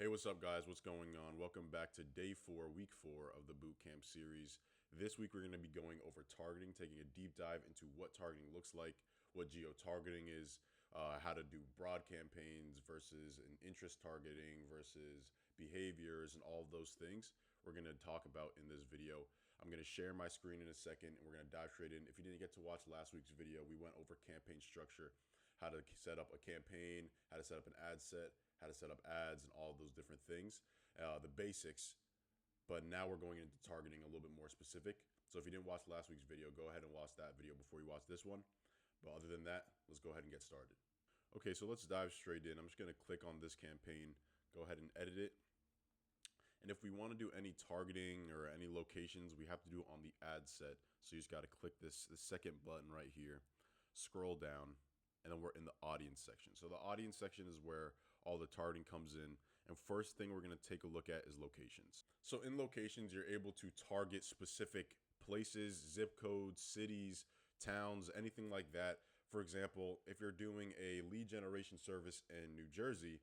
Hey, what's up, guys? What's going on? Welcome back to day 4, week 4 of the Bootcamp series. This week, we're going to be going over targeting, taking a deep dive into what targeting looks like, what geo-targeting is, how to do broad campaigns versus an interest targeting versus behaviors, and all of those things we're going to talk about in this video. I'm going to share my screen in a second, and we're going to dive straight in. If you didn't get to watch last week's video, we went over campaign structure, how to set up a campaign, how to set up an ad set, how to set up ads, and all of those different things, the basics. But now we're going into targeting a little bit more specific. So if you didn't watch last week's video, go ahead and watch that video before you watch this one. But other than that, let's go ahead and get started. Okay, so let's dive straight in. I'm just going to click on this campaign, go ahead and edit it. And if we want to do any targeting or any locations, we have to do it on the ad set. So you just got to click the second button right here, scroll down, and then we're in the audience section. So the audience section is where all the targeting comes in. And first thing we're going to take a look at is locations. So in locations, you're able to target specific places, zip codes, cities, towns, anything like that. For example, if you're doing a lead generation service in New Jersey,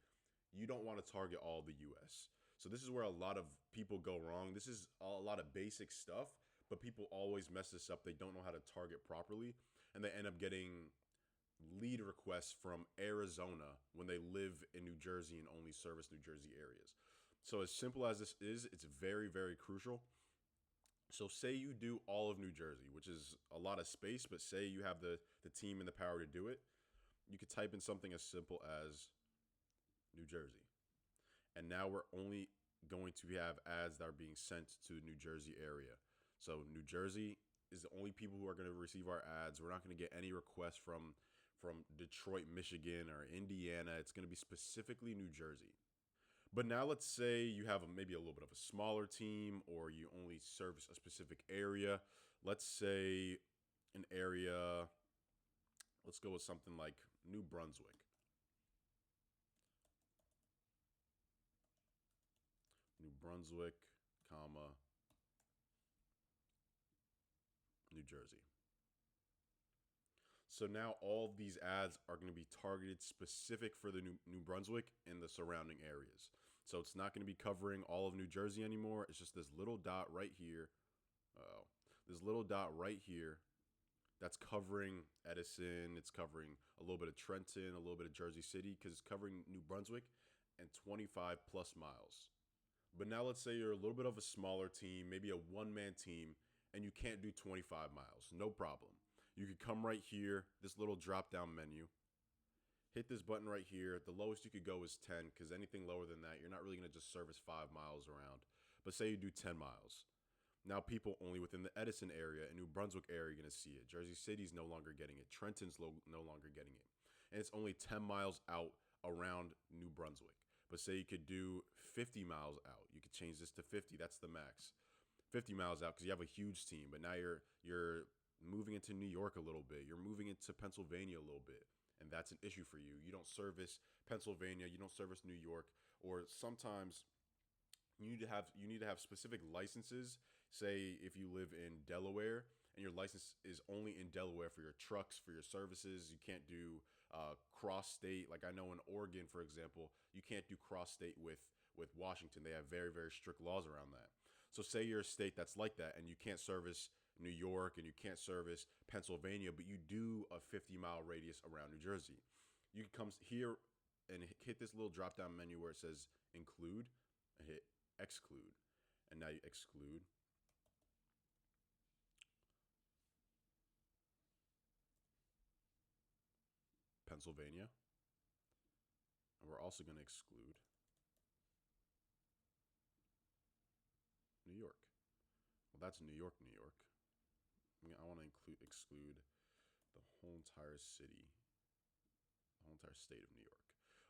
you don't want to target all the US. So this is where a lot of people go wrong. This is a lot of basic stuff, but people always mess this up. They don't know how to target properly, and they end up getting lead requests from Arizona when they live in New Jersey and only service New Jersey areas. So as simple as this is, it's very, very crucial. So say you do all of New Jersey, which is a lot of space, but say you have the team and the power to do it. You could type in something as simple as New Jersey. And now we're only going to have ads that are being sent to the New Jersey area. So New Jersey is the only people who are going to receive our ads. We're not going to get any requests from Detroit, Michigan, or Indiana. It's going to be specifically New Jersey. But now let's say you have maybe a little bit of a smaller team, or you only service a specific area. Let's say an area, let's go with something like New Brunswick. New Brunswick, comma, New Jersey. So now all of these ads are going to be targeted specific for the New Brunswick and the surrounding areas. So it's not going to be covering all of New Jersey anymore. It's just this little dot right here. This little dot right here that's covering Edison. It's covering a little bit of Trenton, a little bit of Jersey City, because it's covering New Brunswick and 25 plus miles. But now let's say you're a little bit of a smaller team, maybe a one-man team, and you can't do 25 miles. No problem. You could come right here, this little drop-down menu, hit this button right here. The lowest you could go is 10, because anything lower than that, you're not really going to just service 5 miles around. But say you do 10 miles. Now people only within the Edison area and New Brunswick area are going to see it. Jersey City's no longer getting it. Trenton's no longer getting it. And it's only 10 miles out around New Brunswick. But say you could do 50 miles out. You could change this to 50. That's the max. 50 miles out because you have a huge team. But now you're moving into New York a little bit. You're moving into Pennsylvania a little bit. And that's an issue for you. You don't service Pennsylvania. You don't service New York. Or sometimes you need to have specific licenses. Say if you live in Delaware and your license is only in Delaware for your trucks, for your services, you can't do cross state. Like I know in Oregon, for example, you can't do cross state with Washington. They have very, very strict laws around that. So say you're a state that's like that and you can't service New York and you can't service Pennsylvania, but you do a 50-mile radius around New Jersey. You can come here and hit this little drop-down menu where it says include and hit exclude. And now you exclude Pennsylvania. And we're also going to exclude New York. Well, that's New York, New York. I want to exclude the whole entire city, the whole entire state of New York.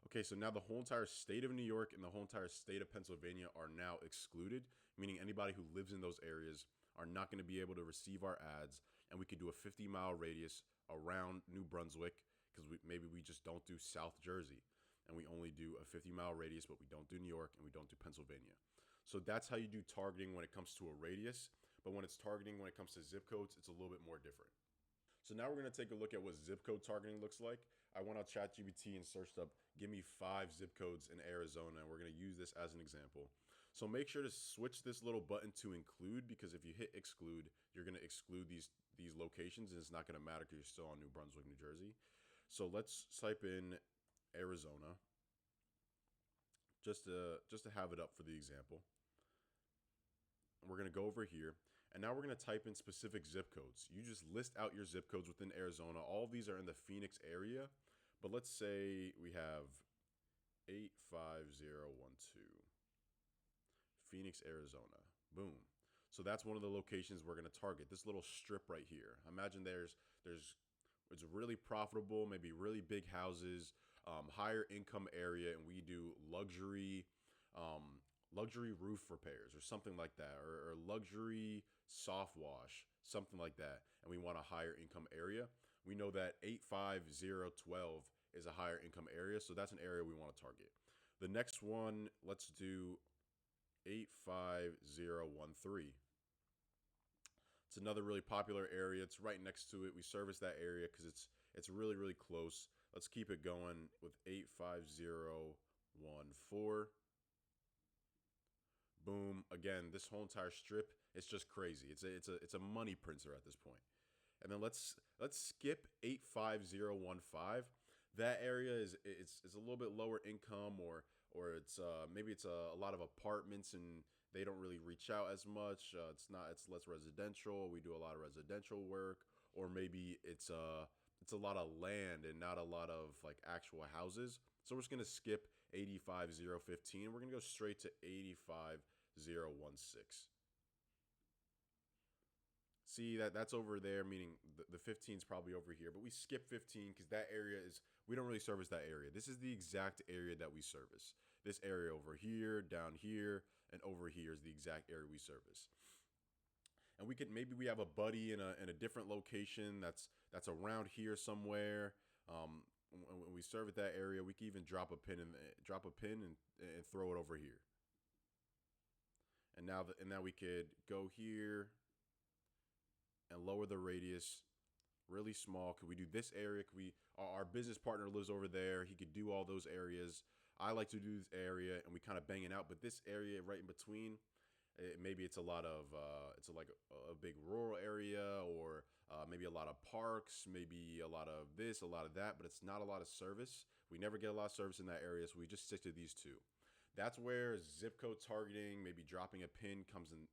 Okay, so now the whole entire state of New York and the whole entire state of Pennsylvania are now excluded, meaning anybody who lives in those areas are not going to be able to receive our ads, and we could do a 50-mile radius around New Brunswick because maybe we just don't do South Jersey, and we only do a 50-mile radius, but we don't do New York and we don't do Pennsylvania. So that's how you do targeting when it comes to a radius. But when it's targeting, when it comes to zip codes, it's a little bit more different. So now we're going to take a look at what zip code targeting looks like. I went on ChatGPT and searched up, give me 5 zip codes in Arizona, and we're going to use this as an example. So make sure to switch this little button to include, because if you hit exclude, you're going to exclude these locations, and it's not going to matter because you're still on New Brunswick, New Jersey. So let's type in Arizona just to have it up for the example. We're going to go over here, and now we're going to type in specific zip codes. You just list out your zip codes within Arizona. All of these are in the Phoenix area, but let's say we have 85012, Phoenix, Arizona. Boom. So that's one of the locations we're going to target. This little strip right here. Imagine it's really profitable, maybe really big houses, higher income area, and we do luxury roof repairs or something like that, or luxury soft wash, something like that, and we want a higher income area. We know that 85012 is a higher income area, so that's an area we want to target. The next one, let's do 85013. It's another really popular area. It's right next to it. We service that area because it's really, really close. Let's keep it going with 85014. Boom. Again, this whole entire strip, it's just crazy. It's a money printer at this point. And then let's skip 85015. That area is a little bit lower income, or it's maybe it's a lot of apartments and they don't really reach out as much. It's less residential. We do a lot of residential work, or maybe it's a lot of land and not a lot of like actual houses. So we're just gonna skip 85015. We're gonna go straight to 85016. See that's over there, meaning the 15 is probably over here, but we skip 15 because that area is, we don't really service that area. This is the exact area that we service. This area over here, down here, and over here is the exact area we service. And maybe we have a buddy in a different location that's around here somewhere. When we serve at that area, we can even drop a pin and throw it over here. And now we could go here and lower the radius really small. Could we do this area? Our business partner lives over there. He could do all those areas. I like to do this area, and we kind of bang it out. But this area right in between, maybe it's a lot of like a big rural area, or maybe a lot of parks, maybe a lot of this, a lot of that, but it's not a lot of service. We never get a lot of service in that area, so we just stick to these two. That's where zip code targeting, maybe dropping a pin, comes in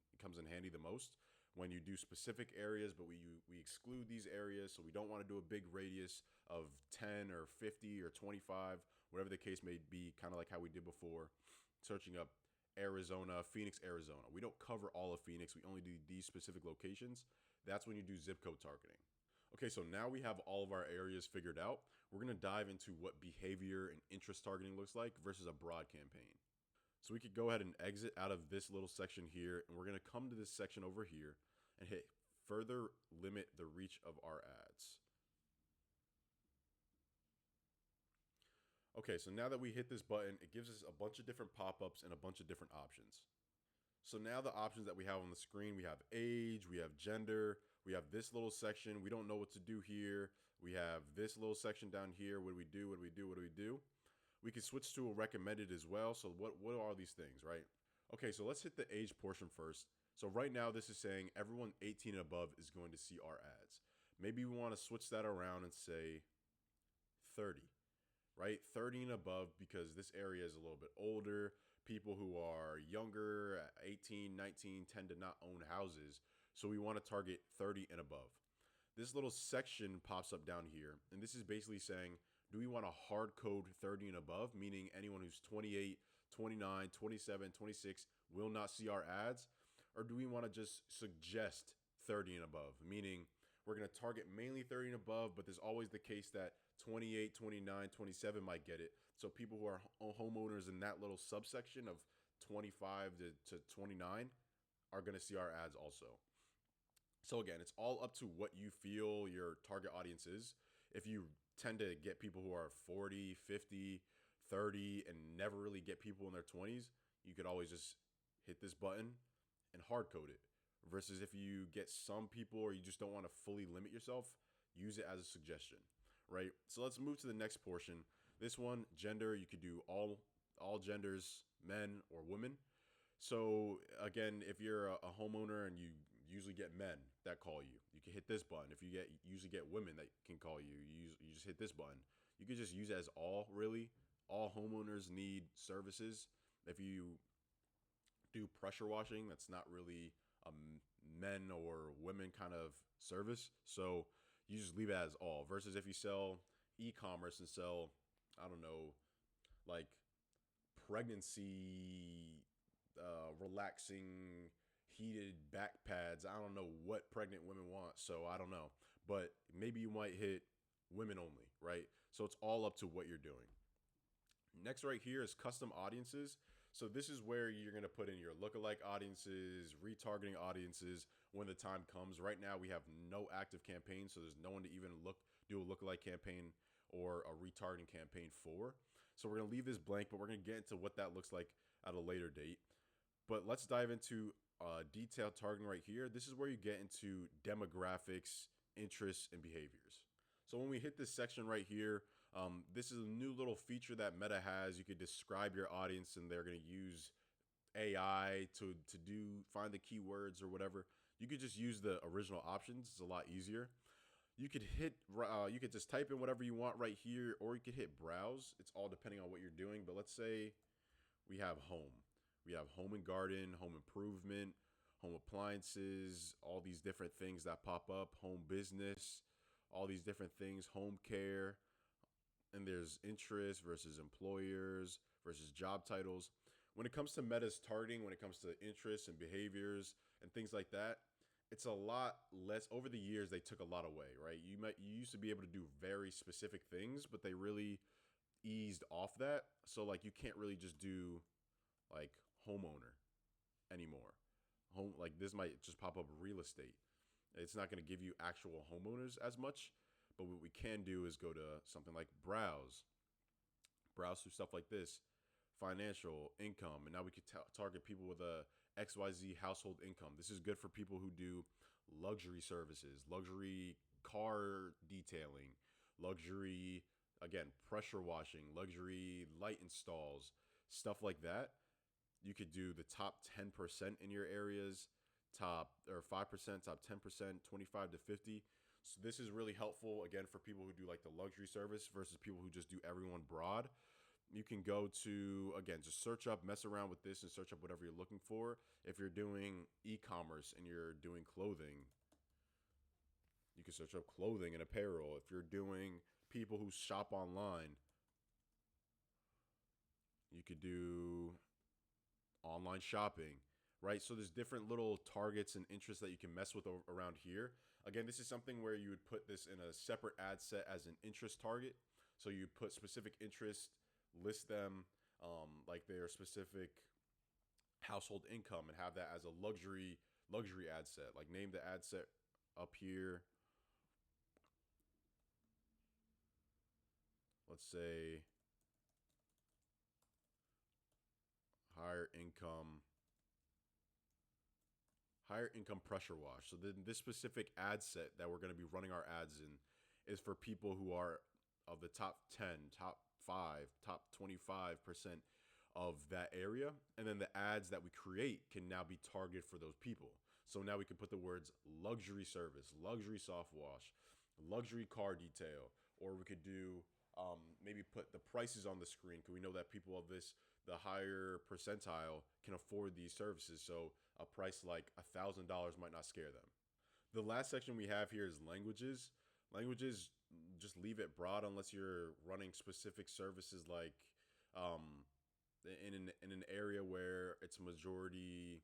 handy the most. When you do specific areas, but we exclude these areas, so we don't want to do a big radius of 10 or 50 or 25, whatever the case may be, kind of like how we did before, searching up Arizona, Phoenix, Arizona. We don't cover all of Phoenix. We only do these specific locations. That's when you do zip code targeting. Okay, so now we have all of our areas figured out. We're going to dive into what behavior and interest targeting looks like versus a broad campaign. So we could go ahead and exit out of this little section here, and we're going to come to this section over here and hit further limit the reach of our ads. Okay, so now that we hit this button, it gives us a bunch of different pop-ups and a bunch of different options. So now the options that we have on the screen, we have age, we have gender, we have this little section. We don't know what to do here. We have this little section down here. What do we do? What do we do? What do we do? We can switch to a recommended as well. So what are these things, right? Okay, so let's hit the age portion first. So right now this is saying everyone 18 and above is going to see our ads. Maybe we want to switch that around and say 30, right? 30 and above, because this area is a little bit older. People who are younger, 18, 19, tend to not own houses. So we want to target 30 and above. This little section pops up down here, and this is basically saying, do we want to hard code 30 and above, meaning anyone who's 28, 29, 27, 26 will not see our ads? Or do we want to just suggest 30 and above, meaning we're going to target mainly 30 and above, but there's always the case that 28, 29, 27 might get it. So people who are homeowners in that little subsection of 25 to 29 are going to see our ads also. So again, it's all up to what you feel your target audience is. If you tend to get people who are 40, 50, 30, and never really get people in their 20s, you could always just hit this button and hard code it. Versus if you get some people, or you just don't want to fully limit yourself, use it as a suggestion. right? So let's move to the next portion. This one, gender, you could do all genders, men or women. So again, if you're a homeowner and you usually get men that call you, you can hit this button. If you usually get women that can call you, you just hit this button. You could just use it as all, really. All homeowners need services. If you do pressure washing, that's not really a men or women kind of service. So you just leave it as all. Versus if you sell e-commerce and sell, I don't know, like pregnancy relaxing heated back pads. I don't know what pregnant women want, so I don't know. But maybe you might hit women only, right? So it's all up to what you're doing. Next right here is custom audiences. So this is where you're going to put in your lookalike audiences, retargeting audiences when the time comes. Right now we have no active campaign, so there's no one to even do a lookalike campaign or a retargeting campaign for. So we're going to leave this blank, but we're going to get into what that looks like at a later date. But let's dive into detailed targeting right here. This is where you get into demographics, interests, and behaviors. So when we hit this section right here, this is a new little feature that Meta has. You could describe your audience, and they're going to use AI to find the keywords or whatever. You could just use the original options. It's a lot easier. You could you could just type in whatever you want right here, or you could hit browse. It's all depending on what you're doing. But let's say we have home. We have home and garden, home improvement, home appliances, all these different things that pop up, home business, all these different things, home care. And there's interest versus employers versus job titles. When it comes to Meta's targeting, when it comes to interests and behaviors and things like that, it's a lot less. Over the years, they took a lot away, right? You used to be able to do very specific things, but they really eased off that. So like you can't really just do like homeowner anymore. Home, like this might just pop up real estate. It's not going to give you actual homeowners as much, but what we can do is go to something like browse through stuff like this, financial income, and now we could target people with a XYZ household income. This is good for people who do luxury services, luxury car detailing, luxury, again, pressure washing, luxury light installs, stuff like that. You could do the top 10% in your areas, top or 5%, top 10%, 25 to 50. So this is really helpful, again, for people who do like the luxury service versus people who just do everyone broad. You can go to, again, just search up, mess around with this and search up whatever you're looking for. If you're doing e-commerce and you're doing clothing, you can search up clothing and apparel. If you're doing people who shop online, you could do online shopping, right? So there's different little targets and interests that you can mess with around here. Again, this is something where you would put this in a separate ad set as an interest target. So you put specific interests, list them like their specific household income, and have that as a luxury ad set. Like name the ad set up here. Let's say higher income pressure wash. So then this specific ad set that we're going to be running our ads in is for people who are of the top 10, top 5, top 25% of that area. And then the ads that we create can now be targeted for those people. So now we can put the words luxury service, luxury soft wash, luxury car detail, or we could do maybe put the prices on the screen because we know that people of the higher percentile can afford these services. So a price like $1,000 might not scare them. The last section we have here is languages. Languages, just leave it broad unless you're running specific services like in an area where it's majority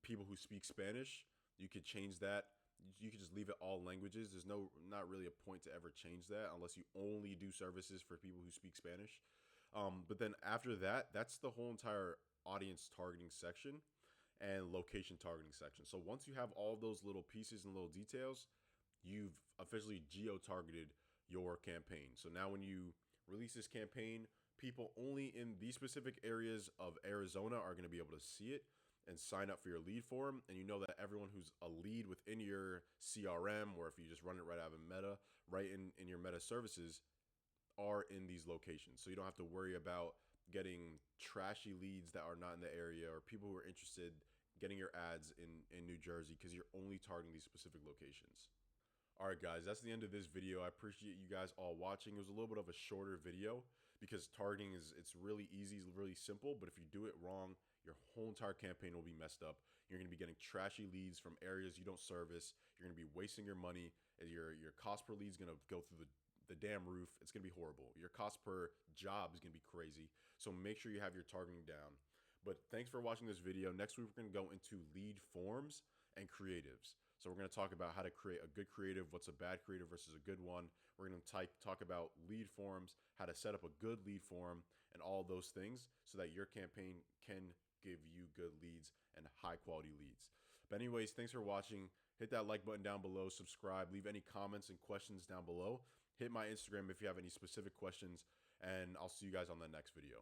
people who speak Spanish. You could change that. You could just leave it all languages. There's not really a point to ever change that unless you only do services for people who speak Spanish. But then after that, that's the whole entire audience targeting section and location targeting section. So once you have all those little pieces and little details, you've officially geo-targeted your campaign. So now when you release this campaign, people only in these specific areas of Arizona are going to be able to see it. and sign up for your lead form, and you know that everyone who's a lead within your CRM, or if you just run it right out of Meta, right in your Meta services, are in these locations. So you don't have to worry about getting trashy leads that are not in the area, or people who are interested getting your ads in New Jersey, because you're only targeting these specific locations. All right, guys, that's the end of this video. I appreciate you guys all watching. It was a little bit of a shorter video because targeting it's really easy, really simple, but if you do it wrong, your whole entire campaign will be messed up. You're going to be getting trashy leads from areas you don't service. You're going to be wasting your money. Your cost per lead is going to go through the damn roof. It's going to be horrible. Your cost per job is going to be crazy. So make sure you have your targeting down. But thanks for watching this video. Next week, we're going to go into lead forms and creatives. So we're going to talk about how to create a good creative, what's a bad creative versus a good one. We're going to talk about lead forms, how to set up a good lead form, and all those things so that your campaign can give you good leads and high quality leads. But anyways, thanks for watching. Hit that like button down below, subscribe, leave any comments and questions down below. Hit my Instagram if you have any specific questions, and I'll see you guys on the next video.